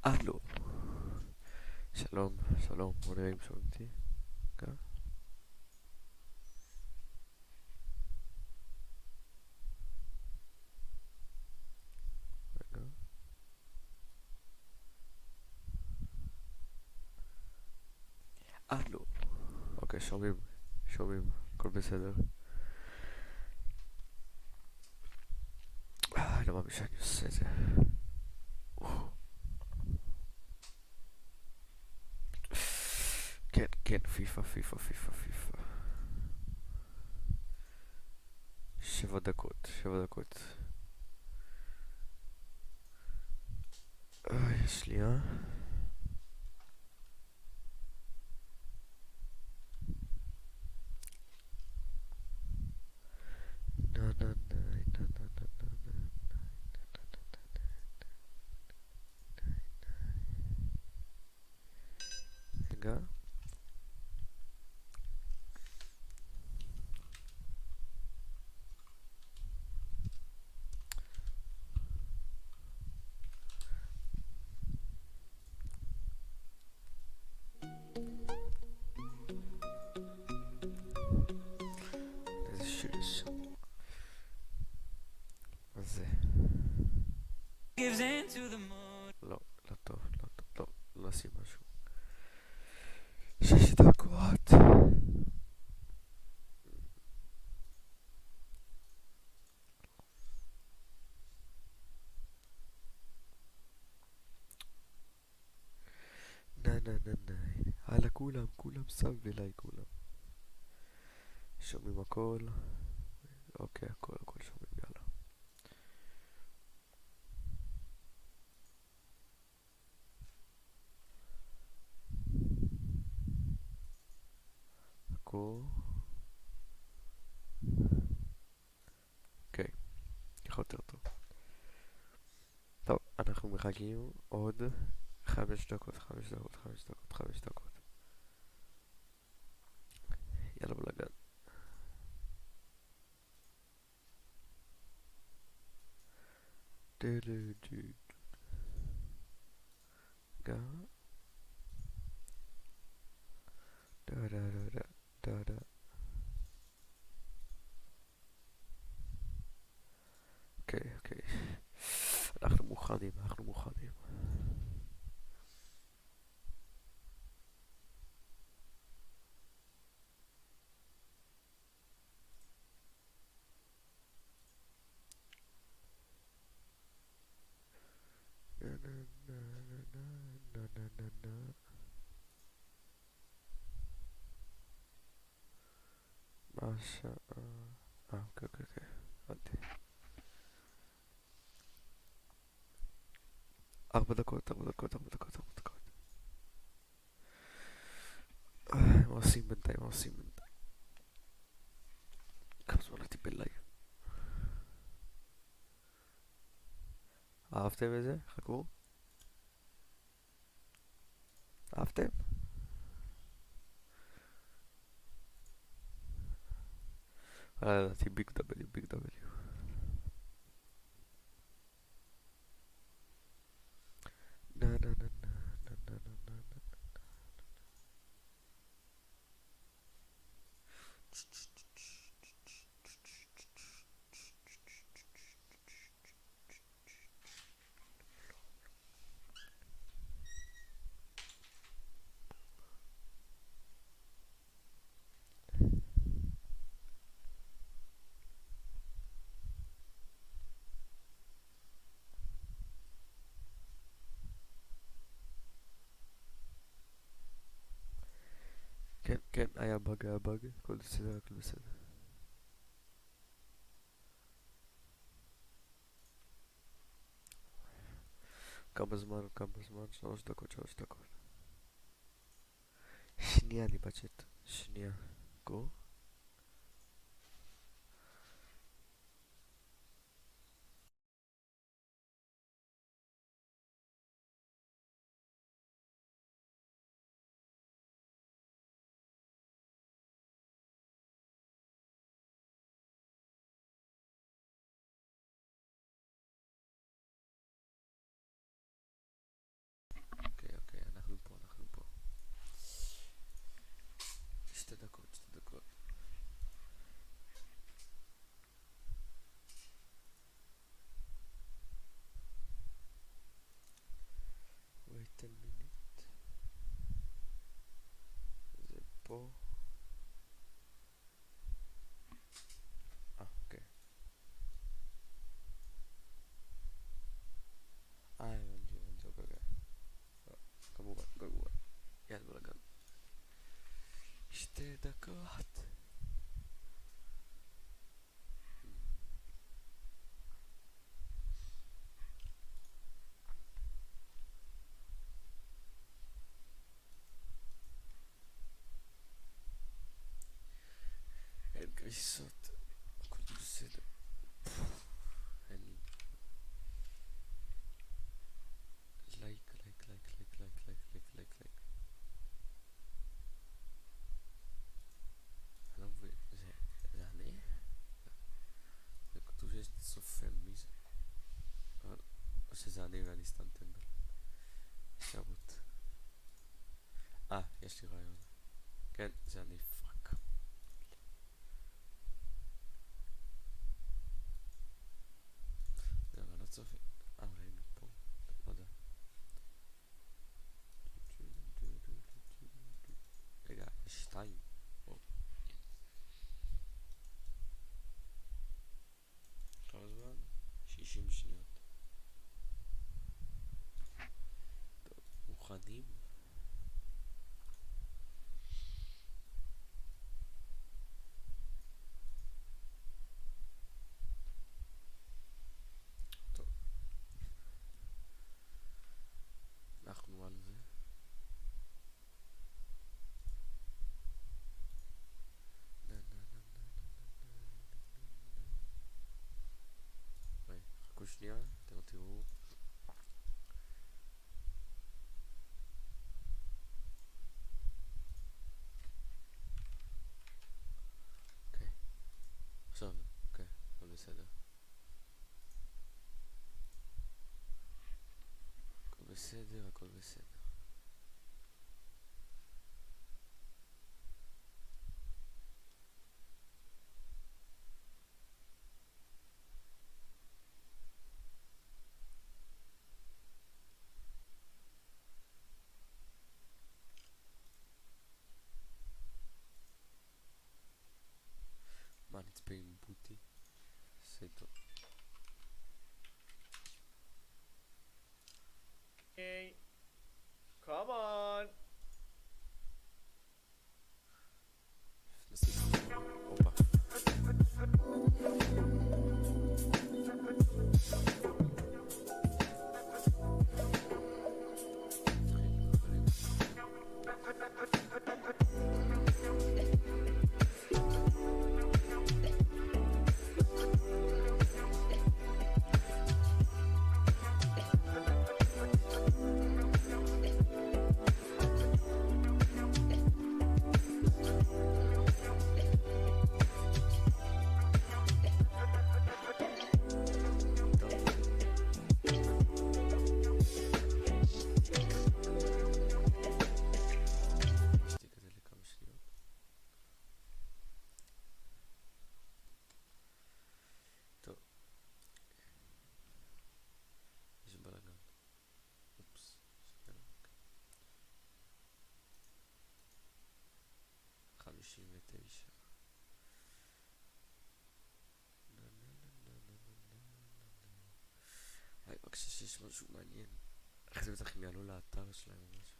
הלו, שלום, שלום, בוא נראה אם שומעים אותי. רגע, רגע. הלו, אוקיי, שומעים, שומעים, הכל בסדר. לא מאמין שאני עושה את זה. כן, כן, פיפא, פיפא, פיפא, פיפא. 7 דקות, 7 דקות. שנייה. נה נה נה נה נה נה נה. רגע. איזה שיר יש שם? מה זה? לא, לא טוב, לא טוב, לא, לא נשים משהו. 6 דקות. נה נה נה נה. הלאה כולם, כולם סב אליי כולם. שומעים הכל? אוקיי, הכל, הכל שומעים, יאללה. הכל. אוקיי, ככה יותר טוב. טוב, אנחנו מחכים עוד 5 דקות, 5 דקות, 5 דקות, 5 דקות. יאללה בלגן. רגע. דה דה דה דה דה דה. אוקיי, אוקיי. אנחנו מוכנים, אנחנו מוכנים. נה נה נה נה נה נה נה נה. מה השעה? אוקיי, אוקיי, אוקיי. הבנתי. 4 דקות, 4 דקות, 4 דקות, 4 דקות. מה עושים בינתיים? מה עושים בינתיים? כמה זמן הייתי בלייב? אהבתם את זה? חכו. אהבתם? לדעתי ביג דאבליו, ביג דאבליו. נה נה נה נה נה נה נה נה. כן, כן, היה באג, היה באג. הכל בסדר, הכל בסדר. כמה זמן, כמה זמן? 3 דקות, 3 דקות. שנייה, אני בצ'אט. שנייה. גו. 2 דקות. אין גריסות, הכל בסדר. אין לי לייק. אני לא מבין, זה אני? זה כתוב שיש צופן, מי זה? או שזה אני ואני סתם טמבל. אפשרות. יש לי רעיון. כן, זה אני, פאק. זה אבל לא צופן. ראינו פה, לא יודע. רגע, יש 2. כמה זמן? 60 שניות. טוב, מוכנים? טוב. אנחנו על זה. חכו שנייה, אתם תראו. אוקיי. עכשיו, אוקיי, הכל בסדר. הכל בסדר. מה נצפה עם בוטי? סייטו. Hey, come on. Opa. בבקשה שיש משהו מעניין. איך זה בטח הם יעלו לאתר שלהם או משהו.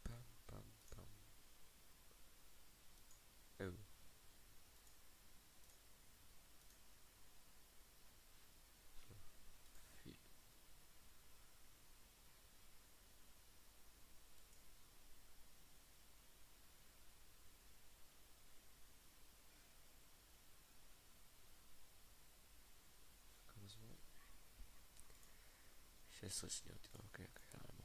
פעם כמה זמן? 16 שניות. אוקיי, יאללה בוא.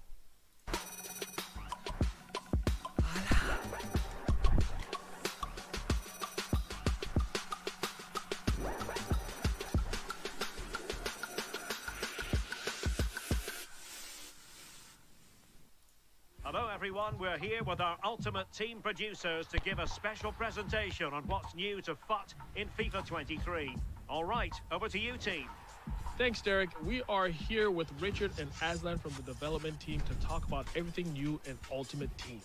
Hello everyone, we're here with our Ultimate Team producers to give a special presentation on what's new to FUT in FIFA 23. All right, over to you team. Thanks Derek. We are here with Richard and Aslan from the development team to talk about everything new in Ultimate Team.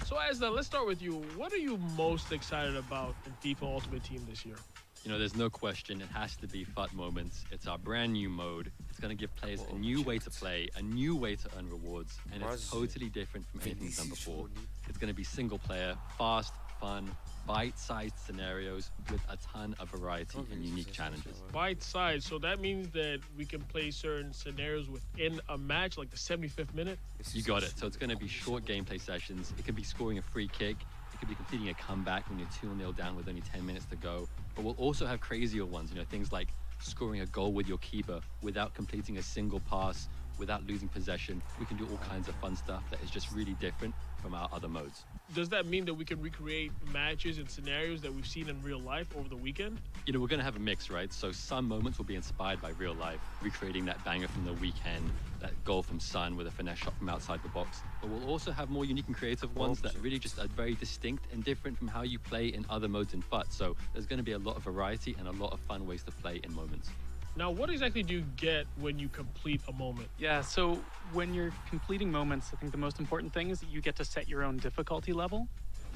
So Aslan, let's start with you. What are you most excited about in FIFA Ultimate Team this year? You know, there's no question, it has to be FUT moments. It's our brand new mode. It's going to give players a new way to play, a new way to earn rewards, and it's totally different from anything we've done before. It's going to be single player, fast, fun, bite-sized scenarios with a ton of variety and unique challenges. Bite-sized, so that means that we can play certain scenarios within a match, like the 75th minute? You got it. So it's going to be short gameplay sessions. It could be scoring a free kick. It could be completing a comeback when you're 2-0 down with only 10 minutes to go. But we'll also have crazier ones, you know, things like scoring a goal with your keeper without completing a single pass, without losing possession. We can do all kinds of fun stuff that is just really different from our other modes. Does that mean that we can recreate matches and scenarios that we've seen in real life over the weekend? You know, we're going to have a mix, right? So some moments will be inspired by real life, recreating that banger from the weekend, that goal from Son with a finesse shot from outside the box. But we'll also have more unique and creative ones that really just are very distinct and different from how you play in other modes in FUT. So there's going to be a lot of variety and a lot of fun ways to play in moments. Now, what exactly do you get when you complete a moment? Yeah, so when you're completing moments, I think the most important thing is that you get to set your own difficulty level.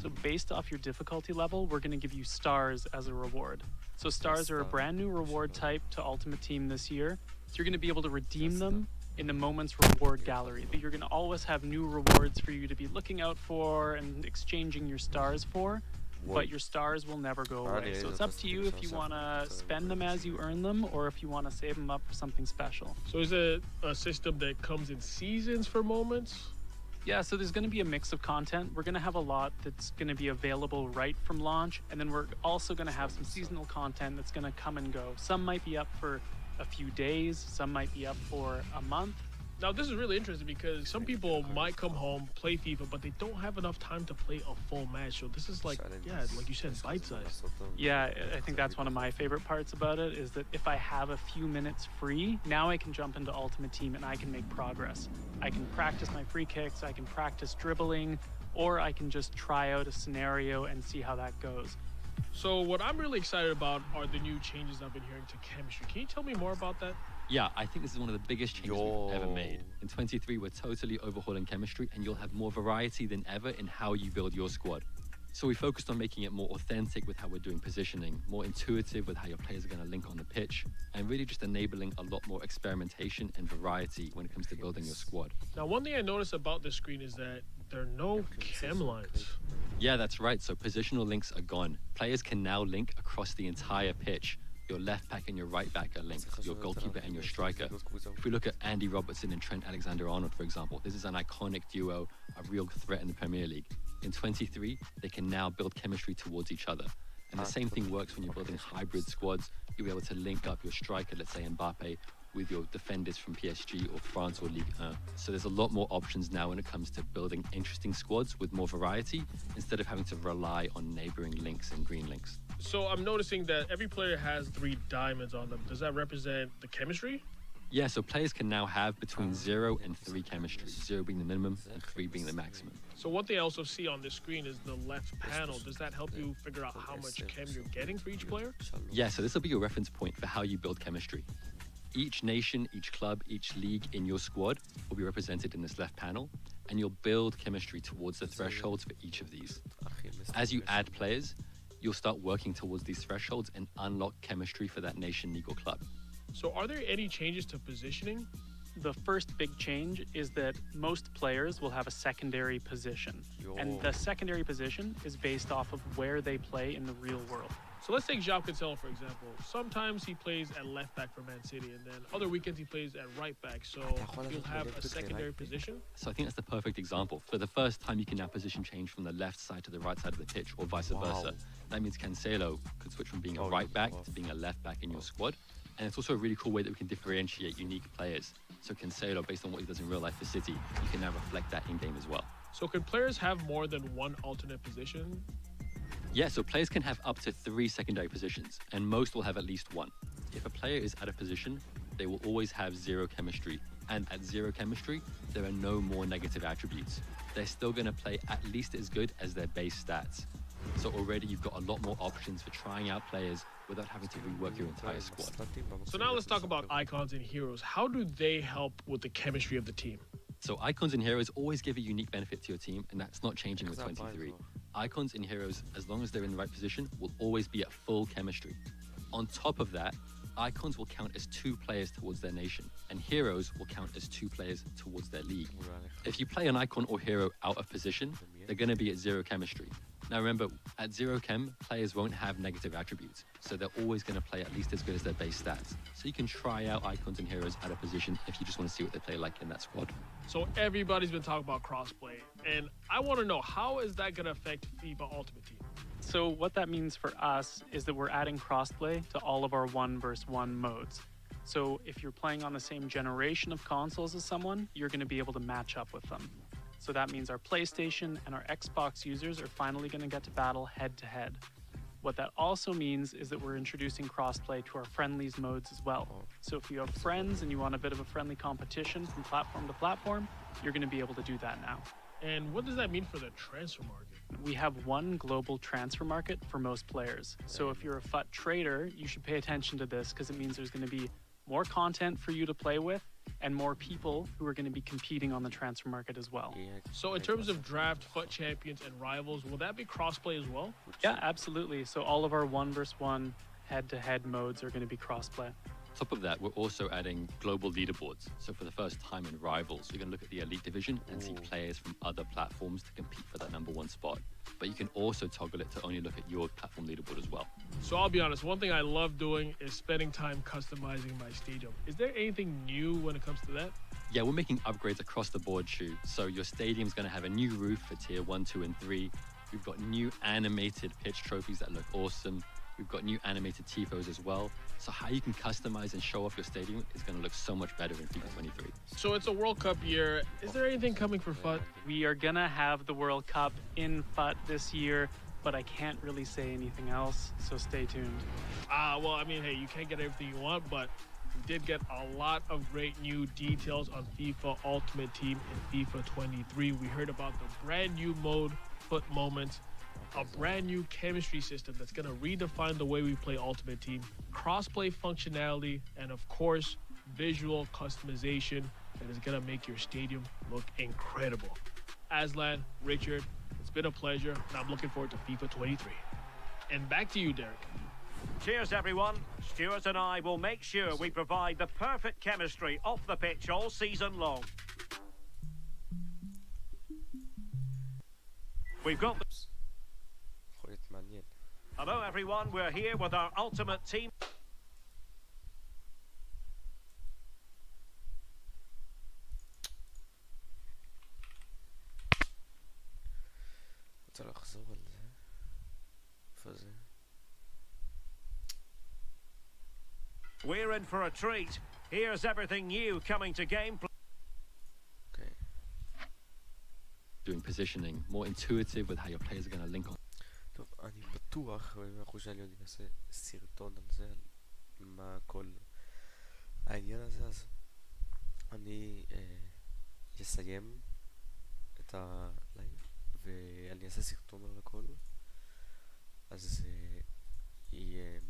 So based off your difficulty level, we're going to give you stars as a reward. So stars are a brand new reward type to Ultimate Team this year. So you're going to be able to redeem them in the Moments Reward Gallery. But you're going to always have new rewards for you to be looking out for and exchanging your stars for. But your stars will never go away. So it's up to you if you want to spend them as you earn them or if you want to save them up for something special. So is it a system that comes in seasons for moments? Yeah, so there's going to be a mix of content. We're going to have a lot that's going to be available right from launch, and then we're also going to have some seasonal content that's going to come and go. Some might be up for a few days, some might be up for a month. Now, this is really interesting because some people might come home, play FIFA, but they don't have enough time to play a full match. So this is like, yeah, like you said, bite-sized. Yeah, I think that's one of my favorite parts about it is that if I have a few minutes free, now I can jump into Ultimate Team and I can make progress. I can practice my free kicks, I can practice dribbling, or I can just try out a scenario and see how that goes. So what I'm really excited about are the new changes I've been hearing to chemistry. Can you tell me more about that? Yeah, I think this is one of the biggest changes we've ever made. In 23, we're totally overhauling chemistry, and you'll have more variety than ever in how you build your squad. So we focused on making it more authentic with how we're doing positioning, more intuitive with how your players are going to link on the pitch, and really just enabling a lot more experimentation and variety when it comes to building your squad. Now, one thing I noticed about this screen is that there are no chem lines. Yeah, that's right. So positional links are gone. Players can now link across the entire pitch. Your left back and your right back are linked, your goalkeeper and your striker. If we look at Andy Robertson and Trent Alexander-Arnold, for example, this is an iconic duo, a real threat in the Premier League. In 23, they can now build chemistry towards each other. And the same thing works when you're building hybrid squads. You'll be able to link up your striker, let's say Mbappe, with your defenders from PSG or France or Ligue 1. So there's a lot more options now when it comes to building interesting squads with more variety instead of having to rely on neighboring links and green links. So I'm noticing that every player has 3 diamonds on them. Does that represent the chemistry? Yeah, so players can now have between 0 and 3 chemistry, 0 being the minimum and 3 being the maximum. So one thing I also see on this screen is the left panel. Does that help you figure out how much chem you're getting for each player? Yeah, so this will be your reference point for how you build chemistry. Each nation, each club, each league in your squad will be represented in this left panel, and you'll build chemistry towards the thresholds for each of these. As you add players, you'll start working towards these thresholds and unlock chemistry for that nation, league, or club. So are there any changes to positioning? The first big change is that most players will have a secondary position. And the secondary position is based off of where they play in the real world. So let's take João Cancelo, for example. Sometimes he plays at left back for Man City, and then other weekends he plays at right back. So he'll have a secondary position. So I think that's the perfect example. For the first time, you can now position change from the left side to the right side of the pitch, or vice versa. That means Cancelo could switch from being a right back to being a left back in your squad. And it's also a really cool way that we can differentiate unique players. So Cancelo, based on what he does in real life for City, you can now reflect that in-game as well. So can players have more than one alternate position? Yeah, so players can have up to 3 secondary positions, and most will have at least 1. If a player is out of position, they will always have 0 chemistry. And at 0 chemistry, there are no more negative attributes. They're still going to play at least as good as their base stats. So already you've got a lot more options for trying out players without having to rework your entire squad. So now let's talk about icons and heroes. How do they help with the chemistry of the team? So icons and heroes always give a unique benefit to your team, and that's not changing with 23. Icons and heroes, as long as they're in the right position, will always be at full chemistry. On top of that, icons will count as 2 players towards their nation, and heroes will count as 2 players towards their league. If you play an icon or hero out of position, they're going to be at 0 chemistry. Now remember, at 0 chem, players won't have negative attributes, so they're always going to play at least as good as their base stats. So you can try out icons and heroes out of position if you just want to see what they play like in that squad. So everybody's been talking about crossplay, and I want to know, how is that going to affect FIFA Ultimate Team? So what that means for us is that we're adding crossplay to all of our 1 versus 1 modes. So if you're playing on the same generation of consoles as someone, you're going to be able to match up with them. So that means our PlayStation and our Xbox users are finally going to get to battle head to head. What that also means is that we're introducing crossplay to our friendlies modes as well. So if you have friends and you want a bit of a friendly competition from platform to platform, you're going to be able to do that now. And what does that mean for the transfer market? We have 1 global transfer market for most players. So if you're a FUT trader, you should pay attention to this because it means there's going to be more content for you to play with and more people who are going to be competing on the transfer market as well. So in terms of draft, FUT champions, and rivals, will that be crossplay as well? Yeah, absolutely. So all of our 1 versus 1 head-to-head modes are going to be crossplay. On top of that, we're also adding global leaderboards. So for the first time in Rivals, you're going to look at the Elite Division and see players from other platforms to compete for that #1 spot. But you can also toggle it to only look at your platform leaderboard as well. So I'll be honest, one thing I love doing is spending time customizing my stadium. Is there anything new when it comes to that? Yeah, we're making upgrades across the board, Shu. So your stadium's going to have a new roof for tier 1, 2, and 3. We've got new animated pitch trophies that look awesome. We've got new animated tifos as well. So how you can customize and show off your stadium is going to look so much better in FIFA 23. So it's a World Cup year. Is there anything coming for FUT? We are going to have the World Cup in FUT this year, but I can't really say anything else, so stay tuned. Well, I mean, hey, you can't get everything you want, but we did get a lot of great new details on FIFA Ultimate Team in FIFA 23. We heard about the brand new mode, FUT Moments, a brand new chemistry system that's going to redefine the way we play Ultimate Team, crossplay functionality, and of course, visual customization that is going to make your stadium look incredible. Aslan, Richard, it's been a pleasure, and I'm looking forward to FIFA 23. And back to you, Derek. Cheers, everyone. Stuart and I will make sure we provide the perfect chemistry off the pitch all season long. We've got the... Hello, everyone. We're here with our Ultimate Team. We're in for a treat. Here's everything new coming to gameplay. Okay. Doing positioning, more intuitive with how your players are going to link on. טוב, אני בטוח, ב100% שאני עוד אעשה סרטון על זה, על מה כל העניין הזה, אז אני אסיים את הלייב ואני אעשה סרטון על הכל, אז יהיה